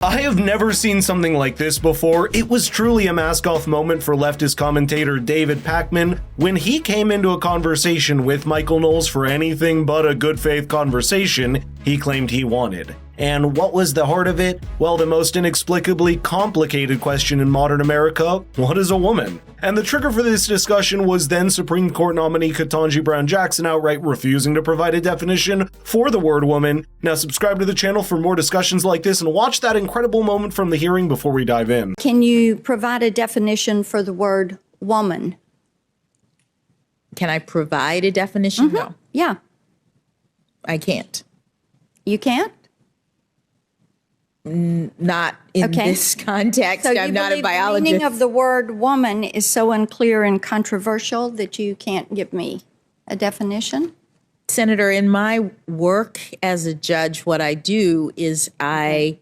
I have never seen something like this before. It was truly a mask-off moment for leftist commentator David Pacman when he came into a conversation with Michael Knowles for anything but a good faith conversation he claimed he wanted. And what was the heart of it? Well, the most inexplicably complicated question in modern America: what is a woman? And the trigger for this discussion was then Supreme Court nominee Ketanji Brown Jackson outright refusing to provide a definition for the word woman. Now subscribe to the channel for more discussions like this and watch that incredible moment from the hearing before we dive in. Can you provide a definition for the word woman? Can I provide a definition? No. Yeah. I can't. You can't? Not in this context. So I'm not a biologist. The meaning of the word woman is so unclear and controversial that you can't give me a definition? Senator, in my work as a judge, what I do is I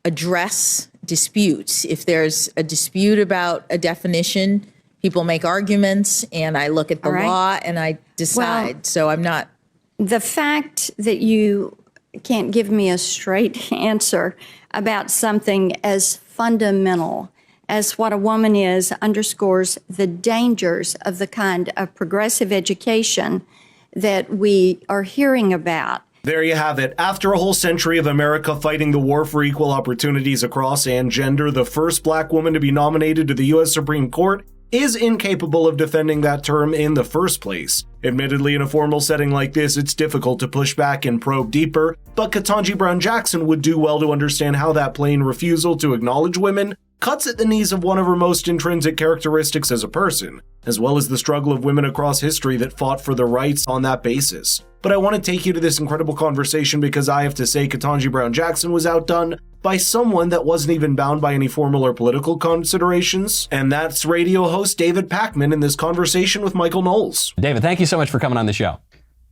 address disputes. If there's a dispute about a definition, people make arguments, and I look at the law and I decide. Well, so I'm not. The fact that you can't give me a straight answer about something as fundamental as what a woman is underscores the dangers of the kind of progressive education that we are hearing about. There you have it. After a whole century of America fighting the war for equal opportunities across and gender, the first black woman to be nominated to the U.S. Supreme Court is incapable of defending that term in the first place. Admittedly, in a formal setting like this, it's difficult to push back and probe deeper, but Ketanji Brown Jackson would do well to understand how that plain refusal to acknowledge women cuts at the knees of one of her most intrinsic characteristics as a person, as well as the struggle of women across history that fought for their rights on that basis. But I want to take you to this incredible conversation because I have to say Ketanji Brown Jackson was outdone by someone that wasn't even bound by any formal or political considerations, and that's radio host David Pacman in this conversation with Michael Knowles. David, thank you so much for coming on the show.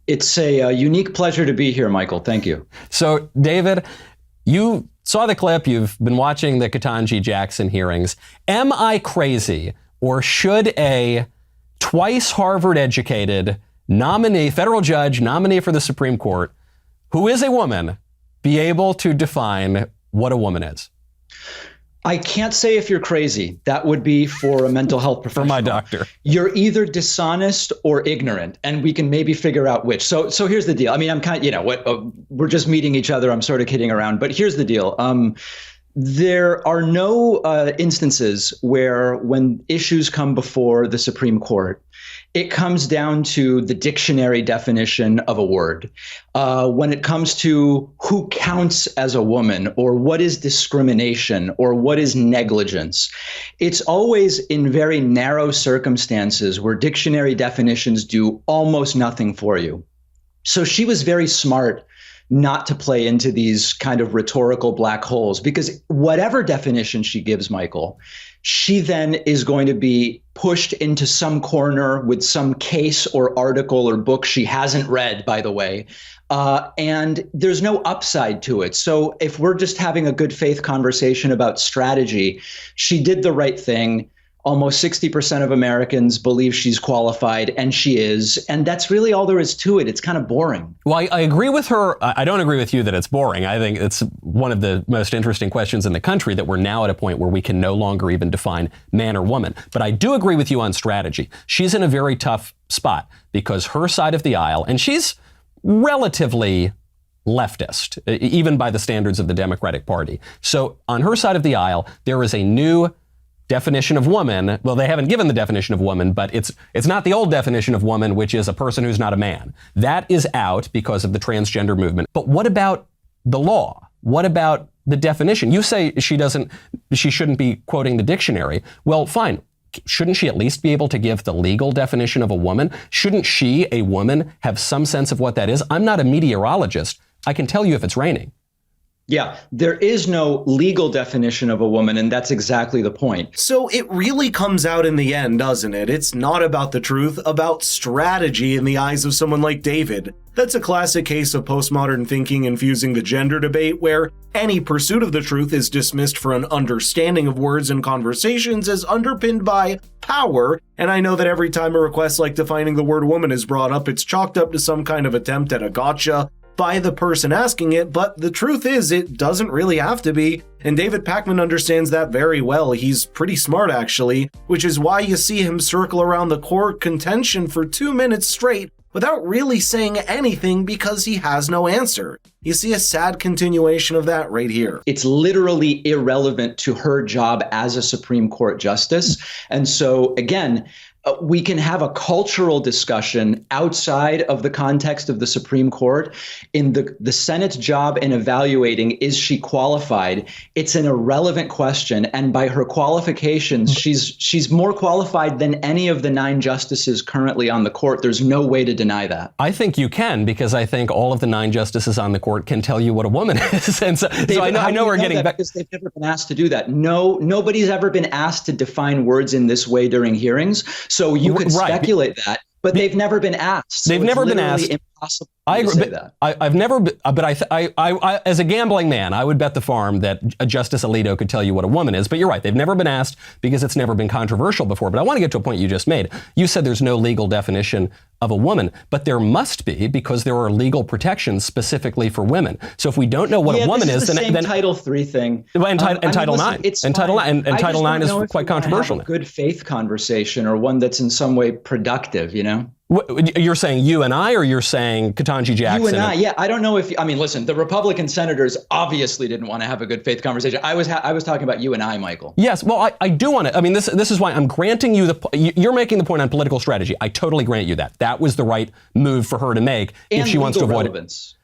It's a unique pleasure to be here, Michael. Thank you. So, David, you saw the clip. You've been watching the Ketanji Jackson hearings. Am I crazy, or should a twice Harvard-educated nominee, federal judge, nominee for the Supreme Court, who is a woman, be able to define what a woman is? I can't say if you're crazy. That would be for a mental health professional. For my doctor. You're either dishonest or ignorant, and we can maybe figure out which. So here's the deal. I mean, I'm kind of, we're just meeting each other. I'm sort of kidding around, but here's the deal. There are no instances where when issues come before the Supreme Court, it comes down to the dictionary definition of a word. When it comes to who counts as a woman, or what is discrimination, or what is negligence, it's always in very narrow circumstances where dictionary definitions do almost nothing for you. So she was very smart not to play into these kind of rhetorical black holes, because whatever definition she gives, Michael, she then is going to be pushed into some corner with some case or article or book she hasn't read, by the way, and there's no upside to it. So if we're just having a good faith conversation about strategy, she did the right thing. Almost 60% of Americans believe she's qualified, and she is. And that's really all there is to it. It's kind of boring. Well, I agree with her. I don't agree with you that it's boring. I think it's one of the most interesting questions in the country, that we're now at a point where we can no longer even define man or woman. But I do agree with you on strategy. She's in a very tough spot because her side of the aisle, and she's relatively leftist, even by the standards of the Democratic Party. So on her side of the aisle, there is a new definition of woman. Well, they haven't given the definition of woman, but it's not the old definition of woman, which is a person who's not a man. That is out because of the transgender movement. But what about the law? What about the definition? You say she shouldn't be quoting the dictionary. Well, fine. Shouldn't she at least be able to give the legal definition of a woman? Shouldn't she, a woman, have some sense of what that is? I'm not a meteorologist. I can tell you if it's raining. Yeah, there is no legal definition of a woman, and that's exactly the point. So it really comes out in the end, doesn't it? It's not about the truth, about strategy in the eyes of someone like David. That's a classic case of postmodern thinking infusing the gender debate, where any pursuit of the truth is dismissed for an understanding of words and conversations as underpinned by power. And I know that every time a request like defining the word woman is brought up, it's chalked up to some kind of attempt at a gotcha by the person asking it, but the truth is it doesn't really have to be. And David Pacman understands that very well. He's pretty smart, actually, which is why you see him circle around the court contention for 2 minutes straight without really saying anything because he has no answer. You see a sad continuation of that right here. It's literally irrelevant to her job as a Supreme Court justice. And so, again, we can have a cultural discussion outside of the context of the Supreme Court. In the Senate's job in evaluating, is she qualified? It's an irrelevant question. And by her qualifications, she's more qualified than any of the 9 justices currently on the court. There's no way to deny that. I think you can, because I think all of the 9 justices on the court can tell you what a woman is. And so I know we're getting back. Because they've never been asked to do that. Nobody's ever been asked to define words in this way during hearings. So you could speculate that, but they've never been asked. So they've never been asked. Impossible. I agree. To say that. I've never, but I, as a gambling man, I would bet the farm that a Justice Alito could tell you what a woman is. But you're right; they've never been asked because it's never been controversial before. But I want to get to a point you just made. You said there's no legal definition of a woman, but there must be, because there are legal protections specifically for women. So if we don't know what a woman is, then Title III thing and Title IX, and Title IX is quite controversial. Have a good faith conversation, or one that's in some way productive, you know. You're saying you and I, or you're saying Ketanji Jackson? You and I, yeah. I don't know if, listen, the Republican senators obviously didn't want to have a good faith conversation. I was talking about you and I, Michael. Yes, well, I do want to. This is why I'm granting you you're making the point on political strategy. I totally grant you that. That was the right move for her to make if she wants to avoid relevance.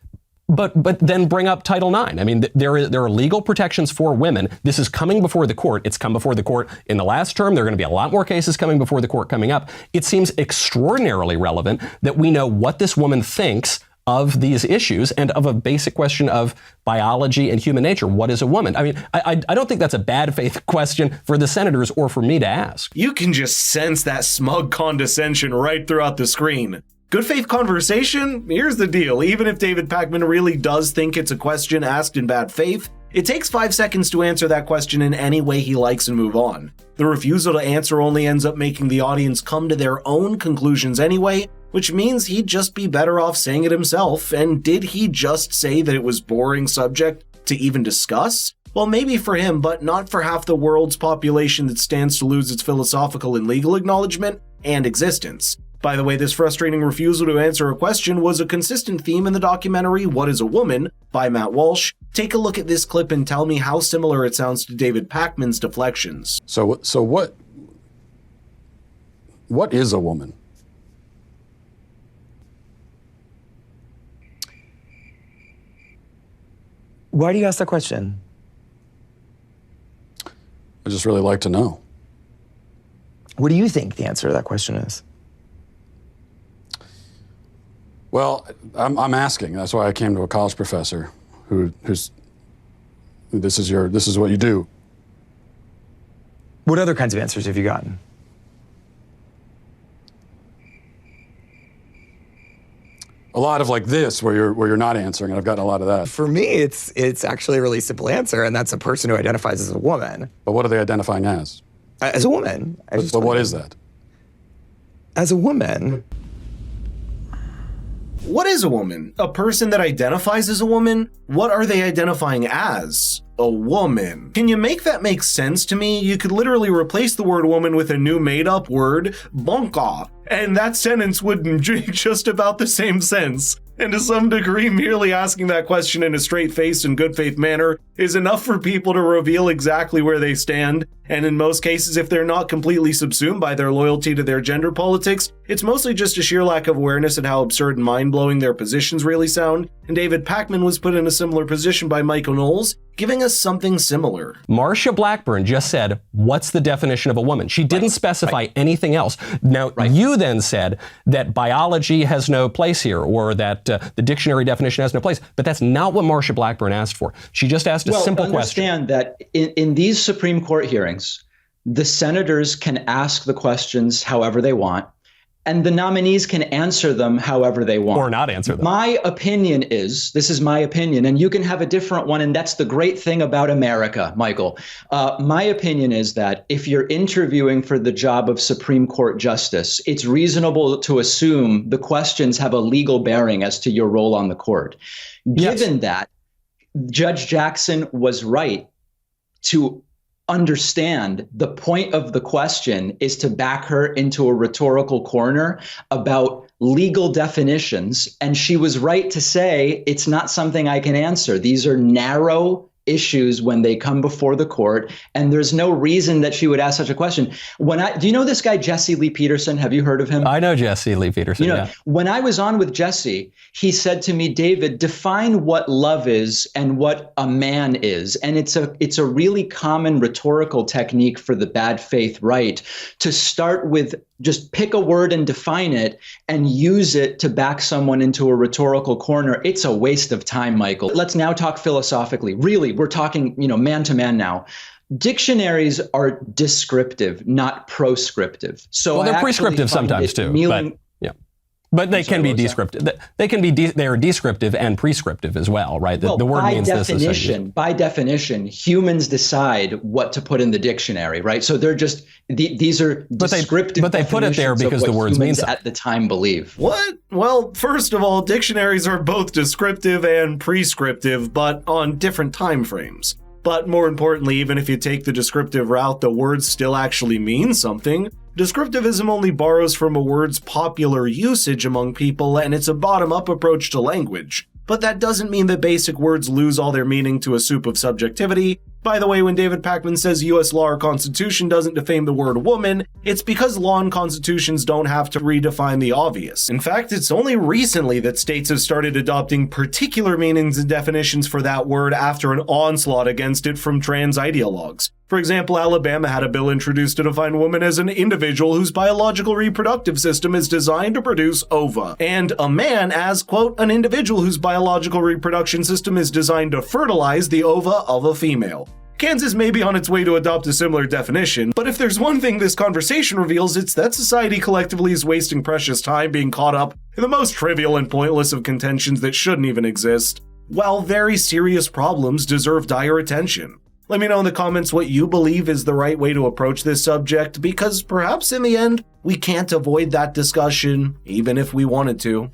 But then bring up Title IX. There are legal protections for women. This is coming before the court. It's come before the court in the last term. There are going to be a lot more cases coming before the court coming up. It seems extraordinarily relevant that we know what this woman thinks of these issues and of a basic question of biology and human nature. What is a woman? I don't think that's a bad faith question for the senators or for me to ask. You can just sense that smug condescension right throughout the screen. Good faith conversation? Here's the deal. Even if David Pacman really does think it's a question asked in bad faith, it takes 5 seconds to answer that question in any way he likes and move on. The refusal to answer only ends up making the audience come to their own conclusions anyway, which means he'd just be better off saying it himself. And did he just say that it was boring subject to even discuss? Well, maybe for him, but not for half the world's population that stands to lose its philosophical and legal acknowledgement and existence. By the way, this frustrating refusal to answer a question was a consistent theme in the documentary What is a Woman? By Matt Walsh. Take a look at this clip and tell me how similar it sounds to David Pacman's deflections. So what is a woman? Why do you ask that question? I just really like to know. What do you think the answer to that question is? Well, I'm asking. That's why I came to a college professor who's this is what you do. What other kinds of answers have you gotten? A lot of like this, where you're not answering, and I've gotten a lot of that. For me, it's actually a really simple answer, and that's a person who identifies as a woman. But what are they identifying as? As a woman. But what is that? As a woman. What is a woman? A person that identifies as a woman? What are they identifying as? A woman. Can you make that make sense to me? You could literally replace the word woman with a new made-up word, bonka, and that sentence would make just about the same sense. And to some degree, merely asking that question in a straight-faced and good-faith manner is enough for people to reveal exactly where they stand. And in most cases, if they're not completely subsumed by their loyalty to their gender politics, it's mostly just a sheer lack of awareness at how absurd and mind-blowing their positions really sound. And David Pacman was put in a similar position by Michael Knowles, giving us something similar. Marcia Blackburn just said, what's the definition of a woman? She didn't specify anything else. Now, you then said that biology has no place here, or that the dictionary definition has no place. But that's not what Marcia Blackburn asked for. She just asked a simple question. Understand that in these Supreme Court hearings, the senators can ask the questions however they want, and the nominees can answer them however they want. Or not answer them. My opinion is, this is my opinion, and you can have a different one, and that's the great thing about America, Michael. My opinion is that if you're interviewing for the job of Supreme Court justice, it's reasonable to assume the questions have a legal bearing as to your role on the court. Given that, Judge Jackson was right to understand the point of the question is to back her into a rhetorical corner about legal definitions. And she was right to say, it's not something I can answer. These are narrow issues when they come before the court, and there's no reason that she would ask such a question. Do you know this guy, Jesse Lee Peterson? Have you heard of him? I know Jesse Lee Peterson. You know, when I was on with Jesse, he said to me, David, define what love is and what a man is. And it's a really common rhetorical technique for the bad faith right to start with just pick a word and define it and use it to back someone into a rhetorical corner. It's a waste of time, Michael. Let's now talk philosophically. Really, we're talking, man to man now. Dictionaries are descriptive, not proscriptive. So they're prescriptive sometimes too. But they can be descriptive. They are descriptive and prescriptive as well, right? The word means this. By definition, humans decide what to put in the dictionary, right? So they're just these are descriptive. But they put it there because the words mean something. At the time, believe. What? Well, first of all, dictionaries are both descriptive and prescriptive, but on different time frames. But more importantly, even if you take the descriptive route, the words still actually mean something. Descriptivism only borrows from a word's popular usage among people, and it's a bottom-up approach to language. But that doesn't mean that basic words lose all their meaning to a soup of subjectivity. By the way, when David Pacman says U.S. law or constitution doesn't defame the word woman, it's because law and constitutions don't have to redefine the obvious. In fact, it's only recently that states have started adopting particular meanings and definitions for that word after an onslaught against it from trans ideologues. For example, Alabama had a bill introduced to define woman as an individual whose biological reproductive system is designed to produce ova, and a man as, quote, an individual whose biological reproduction system is designed to fertilize the ova of a female. Kansas may be on its way to adopt a similar definition, but if there's one thing this conversation reveals, it's that society collectively is wasting precious time being caught up in the most trivial and pointless of contentions that shouldn't even exist, while very serious problems deserve dire attention. Let me know in the comments what you believe is the right way to approach this subject, because perhaps in the end, we can't avoid that discussion, even if we wanted to.